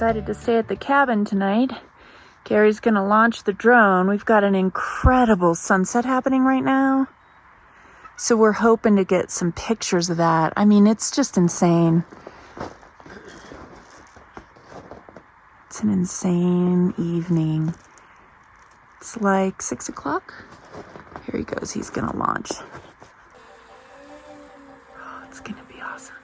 decided to stay at the cabin tonight. Gary's gonna launch the drone. We've got an incredible sunset happening right now. So we're hoping to get some pictures of that. I mean, it's just insane. It's an insane evening. It's like 6 o'clock. Here he goes, he's gonna launch. Oh, it's gonna be awesome.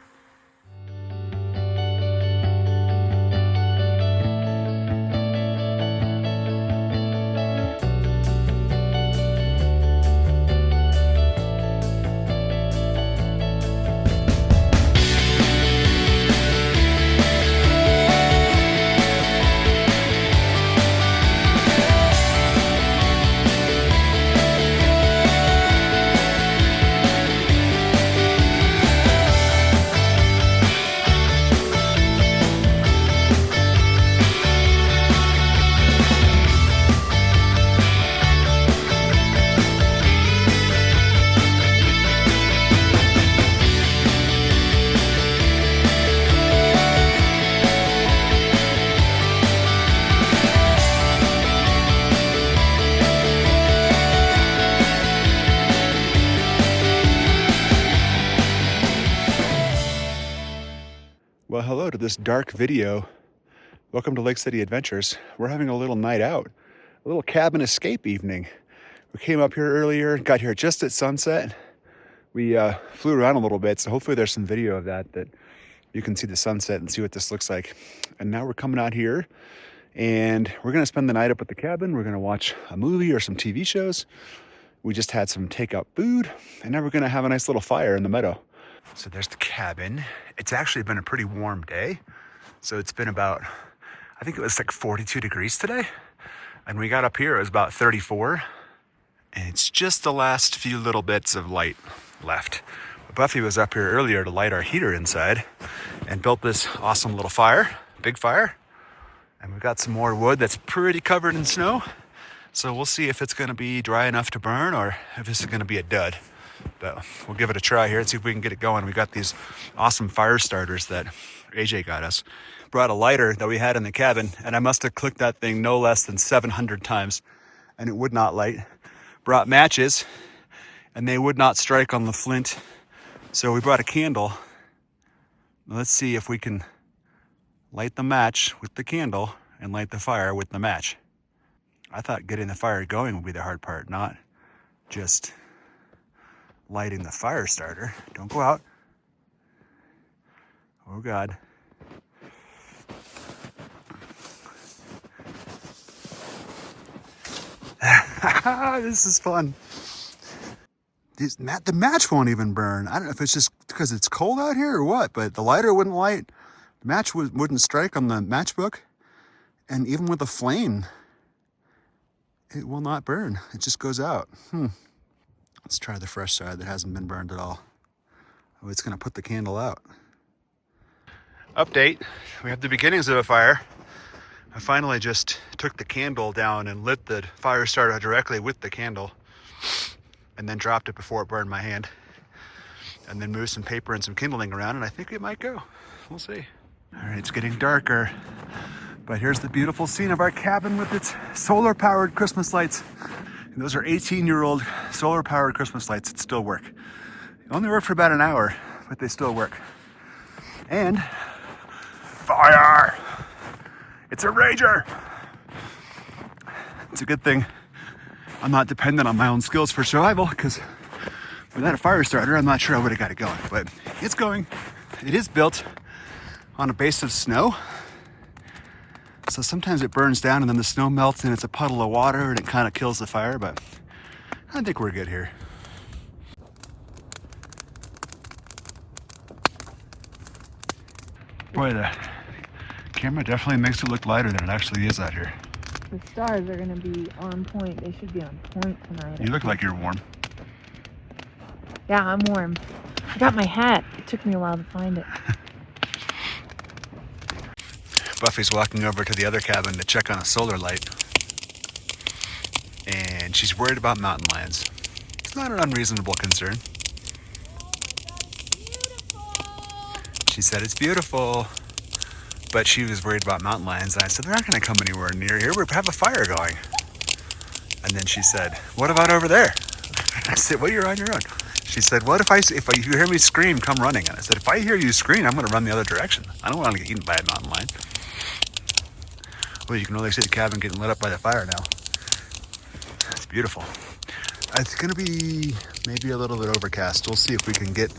Well, hello to this dark video. Welcome to Lake City Adventures. We're having a little night out, a little cabin escape evening. We came up here earlier, got here just at sunset. We flew around a little bit, so hopefully there's some video of that you can see the sunset and see what this looks like. And now we're coming out here and we're gonna spend the night up at the cabin. We're gonna watch a movie or some TV shows. We just had some takeout food and now we're gonna have a nice little fire in the meadow. So there's the cabin. It's actually been a pretty warm day. So it's been about, I think it was like 42 degrees today. And we got up here, it was about 34. And it's just the last few little bits of light left. Buffy was up here earlier to light our heater inside and built this awesome little fire, big fire. And we've got some more wood that's pretty covered in snow. So we'll see if it's gonna be dry enough to burn or if this is gonna be a dud. But we'll give it a try here and see if we can get it going. We got these awesome fire starters that AJ got us. Brought a lighter that we had in the cabin, and I must have clicked that thing no less than 700 times, and it would not light. Brought matches, and they would not strike on the flint. So we brought a candle. Let's see if we can light the match with the candle and light the fire with the match. I thought getting the fire going would be the hard part, not just lighting the fire starter. Don't go out. Oh God. This is fun. The match won't even burn. I don't know if it's just because it's cold out here or what, but the lighter wouldn't light. The match wouldn't strike on the matchbook. And even with a flame, it will not burn. It just goes out. Let's try the fresh side that hasn't been burned at all. Oh, it's gonna put the candle out. Update, we have the beginnings of a fire. I finally just took the candle down and lit the fire starter directly with the candle and then dropped it before it burned my hand. And then moved some paper and some kindling around and I think it might go. We'll see. All right, it's getting darker, but here's the beautiful scene of our cabin with its solar-powered Christmas lights. And those are 18-year-old solar-powered Christmas lights that still work. They only work for about an hour, but they still work. And fire! It's a rager! It's a good thing I'm not dependent on my own skills for survival, because without a fire starter, I'm not sure I would have got it going. But it's going. It is built on a base of snow. So sometimes it burns down and then the snow melts and it's a puddle of water and it kind of kills the fire, but I think we're good here. Boy, the camera definitely makes it look lighter than it actually is out here. The stars are gonna be on point. They should be on point tonight. You look like you're warm. Yeah, I'm warm. I got my hat. It took me a while to find it. Buffy's walking over to the other cabin to check on a solar light. And she's worried about mountain lions. It's not an unreasonable concern. Oh my God, it's beautiful. She said it's beautiful. but she was worried about mountain lions. And I said, they're not going to come anywhere near here. We have a fire going. And then she said, what about over there? I said, well, you're on your own. She said, what if you hear me scream, come running? And I said, if I hear you scream, I'm going to run the other direction. I don't want to get eaten by a mountain lion. Well, you can only see the cabin getting lit up by the fire now. It's beautiful. It's going to be maybe a little bit overcast. We'll see if we can get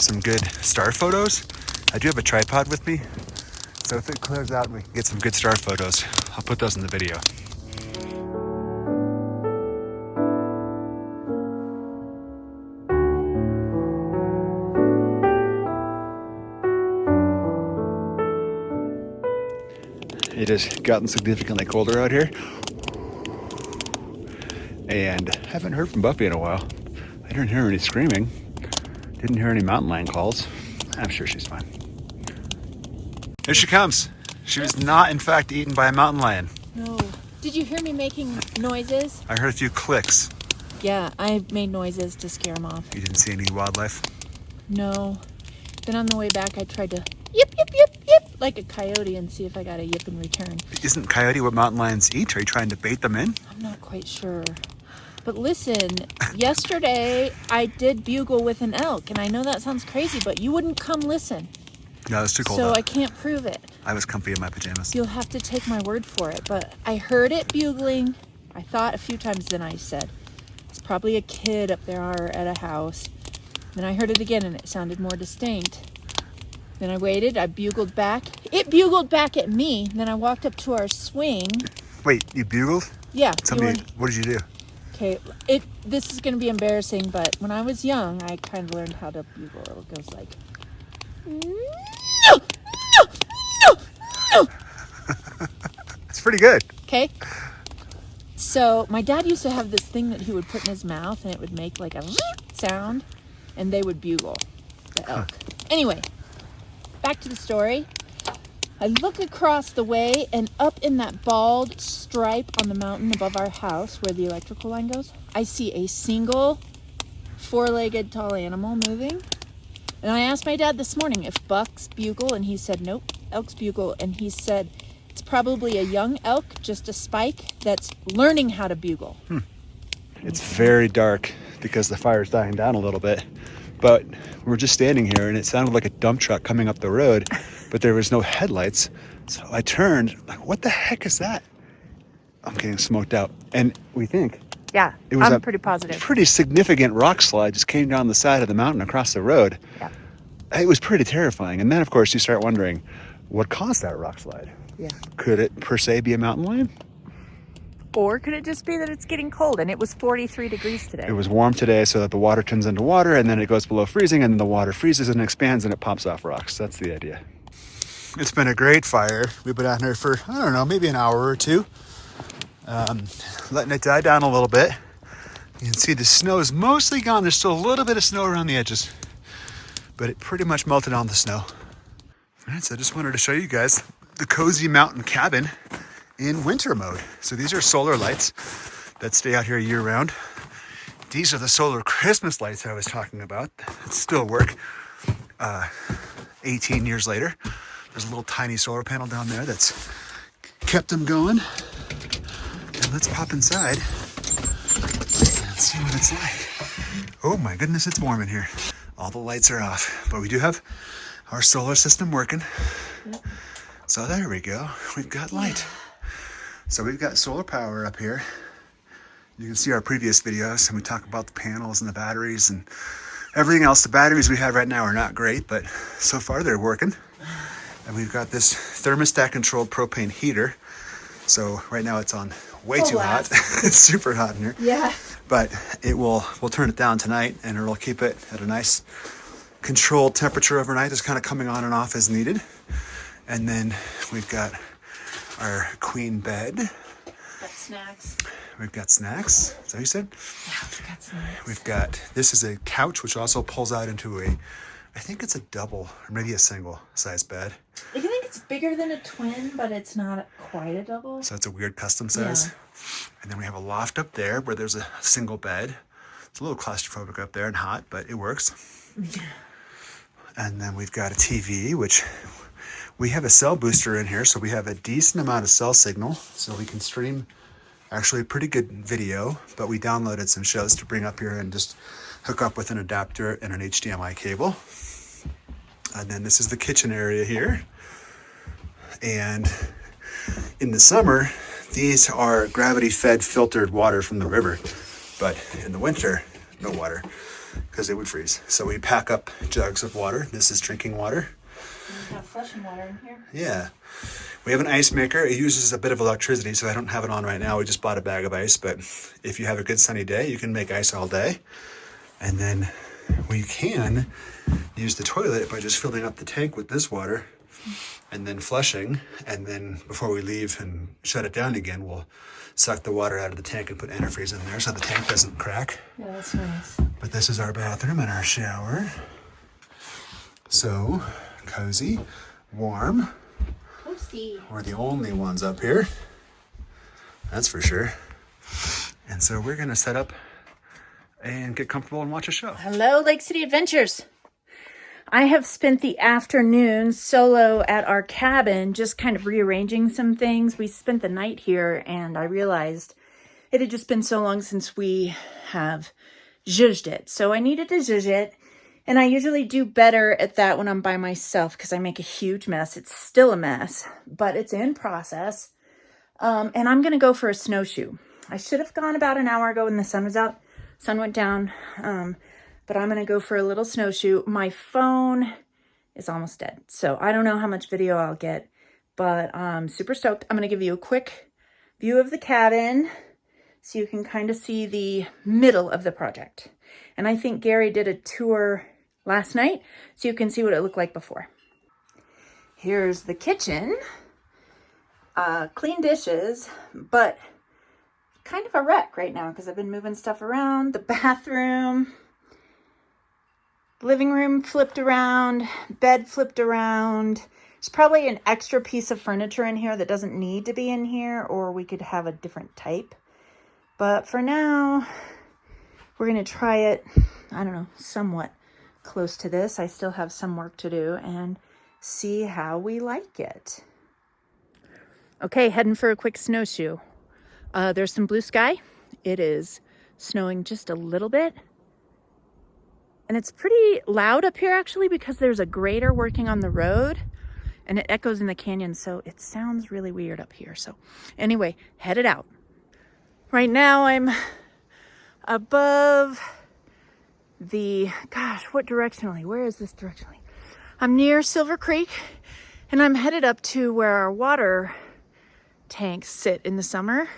some good star photos. I do have a tripod with me, so if it clears out and we can get some good star photos, I'll put those in the video. It has gotten significantly colder out here, and I haven't heard from Buffy in a while. I didn't hear any screaming, didn't hear any mountain lion calls. I'm sure she's fine. Here she comes. She was not, in fact, eaten by a mountain lion. No. Did you hear me making noises? I heard a few clicks. Yeah, I made noises to scare them off. You didn't see any wildlife? No. Then on the way back, I tried to yip, yip, yip, yip, like a coyote and see if I got a yip in return. Isn't coyote what mountain lions eat? Are you trying to bait them in? I'm not quite sure. But listen, yesterday I did bugle with an elk, and I know that sounds crazy, but you wouldn't come listen. No, it's too cold So out. I can't prove it. I was comfy in my pajamas. You'll have to take my word for it. But I heard it bugling. I thought a few times, then I said, it's probably a kid up there or at a house. Then I heard it again, and it sounded more distinct. Then I waited, I bugled back. It bugled back at me. Then I walked up to our swing. Wait, you bugled? Yeah. What did you do? Okay, this is going to be embarrassing, but when I was young, I kind of learned how to bugle. It goes like, no, no, no, no. It's pretty good. Okay. So my dad used to have this thing that he would put in his mouth, and it would make like a sound, and they would bugle, the elk. Anyway, back to the story. I look across the way, and up in that bald stripe on the mountain above our house where the electrical line goes, I see a single four-legged tall animal moving. And I asked my dad this morning if bucks bugle, and he said, nope, elks bugle. And he said, it's probably a young elk, just a spike, that's learning how to bugle. It's very dark because the fire's dying down a little bit. But we're just standing here, and it sounded like a dump truck coming up the road, but there was no headlights. So I turned, like, what the heck is that? I'm getting smoked out. And we think Yeah, it was I'm pretty positive. pretty significant rock slide just came down the side of the mountain across the road. Yeah. It was pretty terrifying. And then, of course, you start wondering, what caused that rock slide? Yeah. Could it, per se, be a mountain lion? Or could it just be that it's getting cold, and it was 43 degrees today? It was warm today, so that the water turns into water, and then it goes below freezing, and then the water freezes and expands, and it pops off rocks. That's the idea. It's been a great fire. We've been out here for, I don't know, maybe an hour or two. Letting it die down a little bit. You can see the snow is mostly gone. There's still a little bit of snow around the edges, but it pretty much melted on the snow. All right, so I just wanted to show you guys the cozy mountain cabin in winter mode. So these are solar lights that stay out here year round. These are the solar Christmas lights I was talking about that still work 18 years later. There's a little tiny solar panel down there that's kept them going. And let's pop inside and see what it's like. Oh my goodness, it's warm in here. All the lights are off, but we do have our solar system working. So there we go, we've got light. So we've got solar power up here. You can see our previous videos, and we talk about the panels and the batteries and everything else. The batteries we have right now are not great, but so far they're working. And we've got this thermostat controlled propane heater. So right now it's on way too hot. It's super hot in here. Yeah. But we'll turn it down tonight, and it'll keep it at a nice controlled temperature overnight, just kind of coming on and off as needed. And then we've got our queen bed. Got snacks. We've got snacks. Is that what you said? Yeah, we've got snacks. We've got, this is a couch, which also pulls out into a, I think it's a double or maybe a single size bed. I think it's bigger than a twin, but it's not quite a double. So it's a weird custom size. Yeah. And then we have a loft up there where there's a single bed. It's a little claustrophobic up there and hot, but it works. And then we've got a TV, which We have a cell booster in here, so we have a decent amount of cell signal, so we can stream actually pretty good video, but we downloaded some shows to bring up here and just hook up with an adapter and an HDMI cable. And then this is the kitchen area here. And in the summer, these are gravity-fed filtered water from the river, but in the winter, no water, because it would freeze. So we pack up jugs of water. This is drinking water. We have flushing water in here. Yeah. We have an ice maker. It uses a bit of electricity, so I don't have it on right now. We just bought a bag of ice, but if you have a good sunny day, you can make ice all day. And then we can use the toilet by just filling up the tank with this water and then flushing. And then before we leave and shut it down again, we'll suck the water out of the tank and put antifreeze in there so the tank doesn't crack. Yeah, that's nice. But this is our bathroom and our shower. So cozy, warm. Toasty. We're the only ones up here. That's for sure. And so we're gonna set up and get comfortable and watch a show. Hello, Lake City Adventures. I have spent the afternoon solo at our cabin, just kind of rearranging some things. We spent the night here and I realized it had just been so long since we have zhuzhed it. So I needed to zhuzh it. And I usually do better at that when I'm by myself because I make a huge mess. It's still a mess, but it's in process. And I'm going to go for a snowshoe. I should have gone about an hour ago when the sun was out. Sun went down. But I'm going to go for a little snowshoe. My phone is almost dead. So I don't know how much video I'll get, but I'm super stoked. I'm going to give you a quick view of the cabin so you can kind of see the middle of the project. And I think Gary did a tour last night, so you can see what it looked like before. Here's the kitchen. Clean dishes, but kind of a wreck right now because I've been moving stuff around. The bathroom, living room flipped around, bed flipped around. There's probably an extra piece of furniture in here that doesn't need to be in here, or we could have a different type. But for now, we're going to try it, I don't know, somewhat close to this. I still have some work to do and see how we like it. Okay, heading for a quick snowshoe. There's some blue sky. It is snowing just a little bit. And it's pretty loud up here actually because there's a grader working on the road and it echoes in the canyon. So it sounds really weird up here. So anyway, headed out. Right now I'm above the, gosh, what directionally? Where is this directionally? I'm near Silver Creek and I'm headed up to where our water tanks sit in the summer.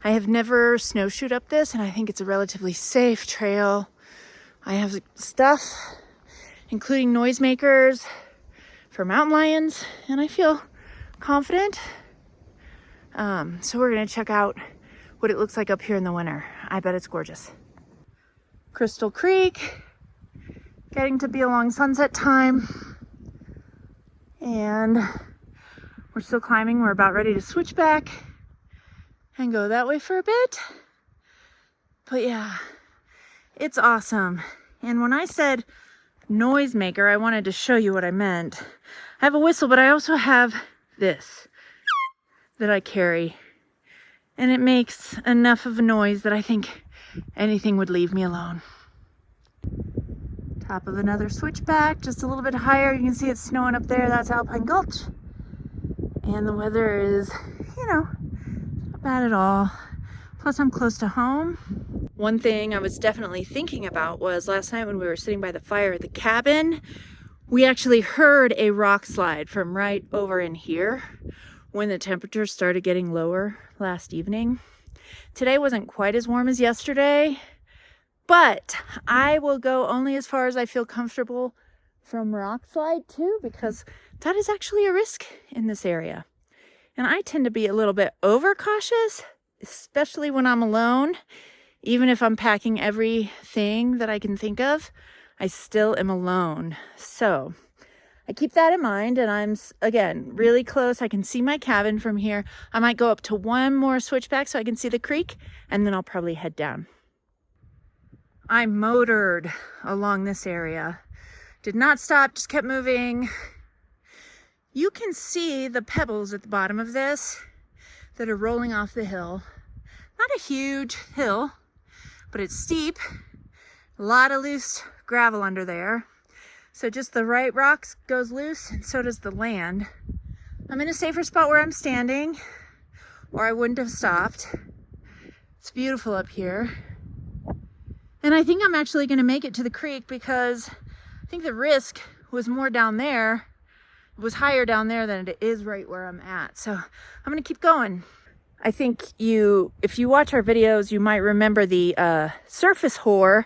I have never snowshoed up this and I think it's a relatively safe trail. I have stuff, including noisemakers for mountain lions, and I feel confident. So we're gonna check out what it looks like up here in the winter. I bet it's gorgeous. Crystal Creek, getting to be along sunset time. And we're still climbing. We're about ready to switch back and go that way for a bit. But yeah, it's awesome. And when I said noisemaker, I wanted to show you what I meant. I have a whistle, but I also have this that I carry. And it makes enough of a noise that I think anything would leave me alone. Top of another switchback, just a little bit higher. You can see it's snowing up there. That's Alpine Gulch. And the weather is, you know, not bad at all. Plus I'm close to home. One thing I was definitely thinking about was last night when we were sitting by the fire at the cabin, we actually heard a rock slide from right over in here when the temperatures started getting lower last evening. Today wasn't quite as warm as yesterday, but I will go only as far as I feel comfortable from rock slide too, because that is actually a risk in this area. And I tend to be a little bit overcautious, especially when I'm alone. Even if I'm packing everything that I can think of, I still am alone. So I keep that in mind, and I'm, again, really close. I can see my cabin from here. I might go up to one more switchback so I can see the creek, and then I'll probably head down. I motored along this area. Did not stop, just kept moving. You can see the pebbles at the bottom of this that are rolling off the hill. Not a huge hill, but it's steep. A lot of loose gravel under there. So just the right rocks goes loose, and so does the land. I'm in a safer spot where I'm standing, or I wouldn't have stopped. It's beautiful up here. And I think I'm actually gonna make it to the creek because I think the risk was more down there. It was higher down there than it is right where I'm at. So I'm gonna keep going. I think if you watch our videos, you might remember the surface hoar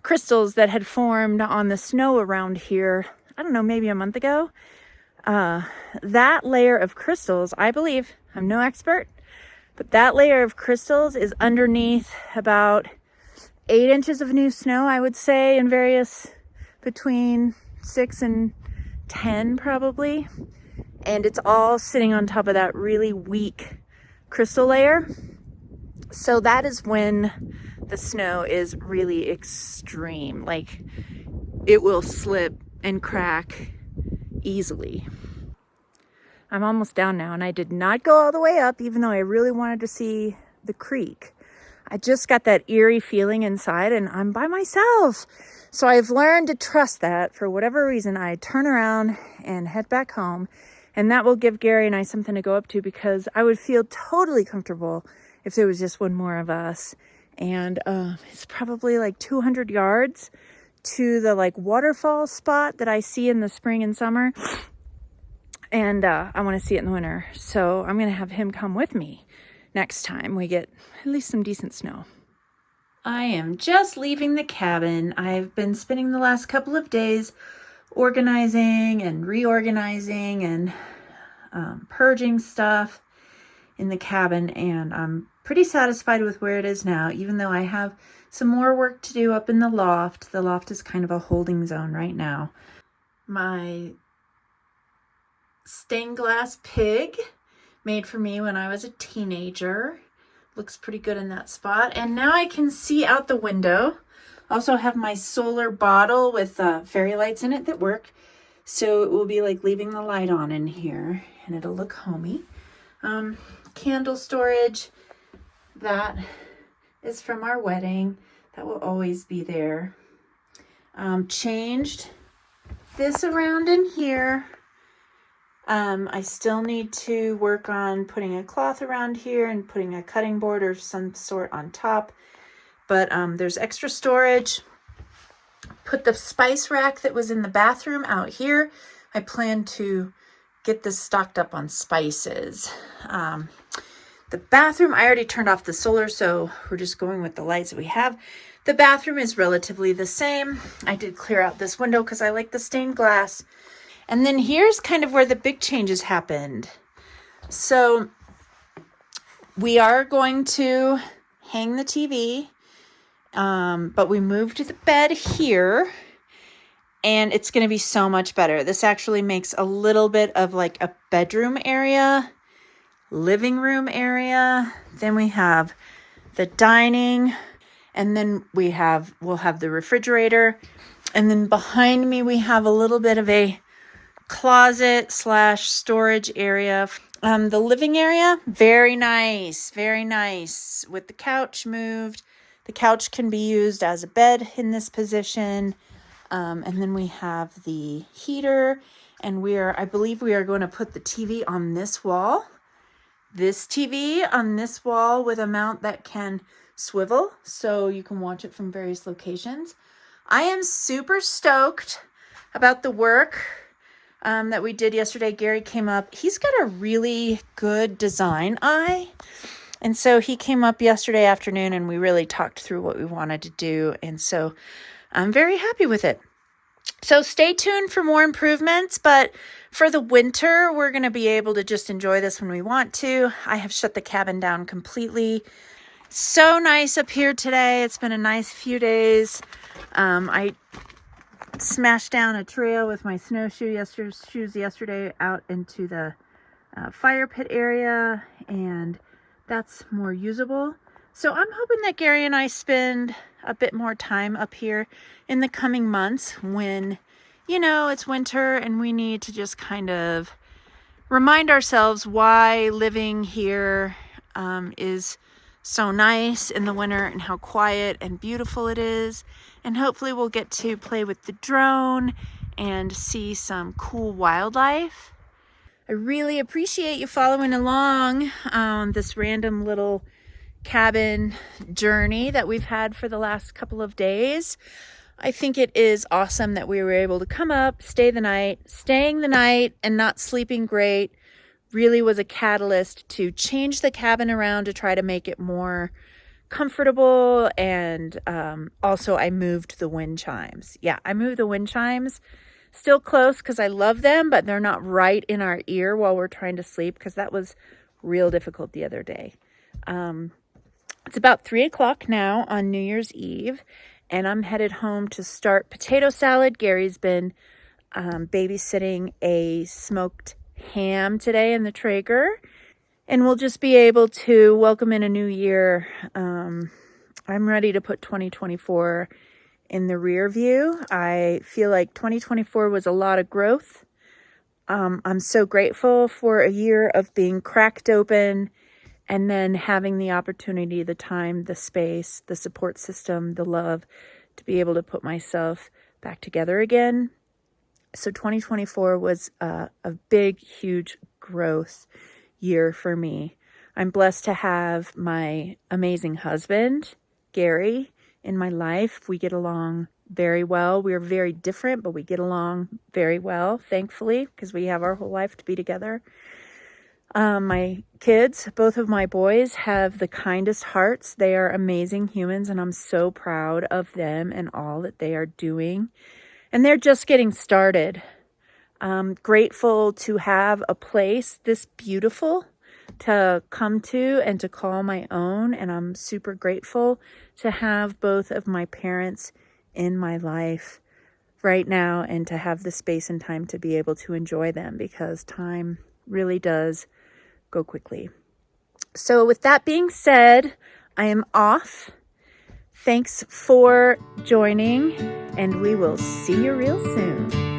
crystals that had formed on the snow around here, I don't know, maybe a month ago. That layer of crystals, I believe, I'm no expert, but that layer of crystals is underneath about 8 inches of new snow, I would say, in various between 6 and 10 probably. And it's all sitting on top of that really weak crystal layer. So that is when the snow is really extreme. Like, it will slip and crack easily. I'm almost down now, and I did not go all the way up, even though I really wanted to see the creek. I just got that eerie feeling inside, and I'm by myself. So I've learned to trust that. For whatever reason, I turn around and head back home, and that will give Gary and I something to go up to, because I would feel totally comfortable if there was just one more of us. And it's probably like 200 yards to the like waterfall spot that I see in the spring and summer. And I want to see it in the winter. So I'm going to have him come with me next time we get at least some decent snow. I am just leaving the cabin. I've been spending the last couple of days organizing and reorganizing and purging stuff in the cabin, and I'm pretty satisfied with where it is now, even though I have some more work to do up in the loft. The loft is kind of a holding zone right now. My stained glass pig made for me when I was a teenager looks pretty good in that spot, and now I can see out the window. Also have my solar bottle with fairy lights in it that work, so it will be like leaving the light on in here, and it'll look homey. Candle storage, that is from our wedding. That will always be there. Changed this around in here. I still need to work on putting a cloth around here and putting a cutting board or some sort on top. But there's extra storage. Put the spice rack that was in the bathroom out here. I plan to get this stocked up on spices. The bathroom, I already turned off the solar, so we're just going with the lights that we have. The bathroom is relatively the same. I did clear out this window because I like the stained glass. And then here's kind of where the big changes happened. So we are going to hang the TV, but we moved the bed here, and it's going to be so much better. This actually makes a little bit of like a bedroom area, living room area. Then we have the dining, and then we'll have the refrigerator. And then behind me, we have a little bit of a closet / storage area. The living area, very nice with the couch moved. The couch can be used as a bed in this position. And then we have the heater, and I believe we are going to put the TV on this wall. This TV on this wall with a mount that can swivel, so you can watch it from various locations. I am super stoked about the work that we did yesterday. Gary came up. He's got a really good design eye. And so he came up yesterday afternoon, and we really talked through what we wanted to do. And so I'm very happy with it. So stay tuned for more improvements. But for the winter, we're going to be able to just enjoy this when we want to. I have shut the cabin down completely. So nice up here today. It's been a nice few days. I smashed down a trail with my snowshoes yesterday out into the fire pit area, and that's more usable. So I'm hoping that Gary and I spend a bit more time up here in the coming months when, it's winter and we need to just kind of remind ourselves why living here is so nice in the winter and how quiet and beautiful it is. And hopefully we'll get to play with the drone and see some cool wildlife. I really appreciate you following along on this random little cabin journey that we've had for the last couple of days. I think it is awesome that we were able to come up, stay the night. Staying the night and not sleeping great really was a catalyst to change the cabin around to try to make it more comfortable. And also I moved the wind chimes. Yeah, I moved the wind chimes. Still close because I love them, but they're not right in our ear while we're trying to sleep, because that was real difficult the other day. It's about 3 o'clock now on New Year's Eve, and I'm headed home to start potato salad. Gary's been babysitting a smoked ham today in the Traeger, and we'll just be able to welcome in a new year. I'm ready to put 2024 in the rear view. I feel like 2024 was a lot of growth. I'm so grateful for a year of being cracked open and then having the opportunity, the time, the space, the support system, the love to be able to put myself back together again. So 2024 was a big, huge growth year for me. I'm blessed to have my amazing husband, Gary, in my life. We get along very well. We are very different, but we get along very well, thankfully, because we have our whole life to be together. My kids, both of my boys, have the kindest hearts. They are amazing humans, and I'm so proud of them and all that they are doing. And they're just getting started. I'm grateful to have a place this beautiful to come to and to call my own. And I'm super grateful to have both of my parents in my life right now and to have the space and time to be able to enjoy them, because time really does go quickly. So with that being said, I am off. Thanks for joining, and we will see you real soon.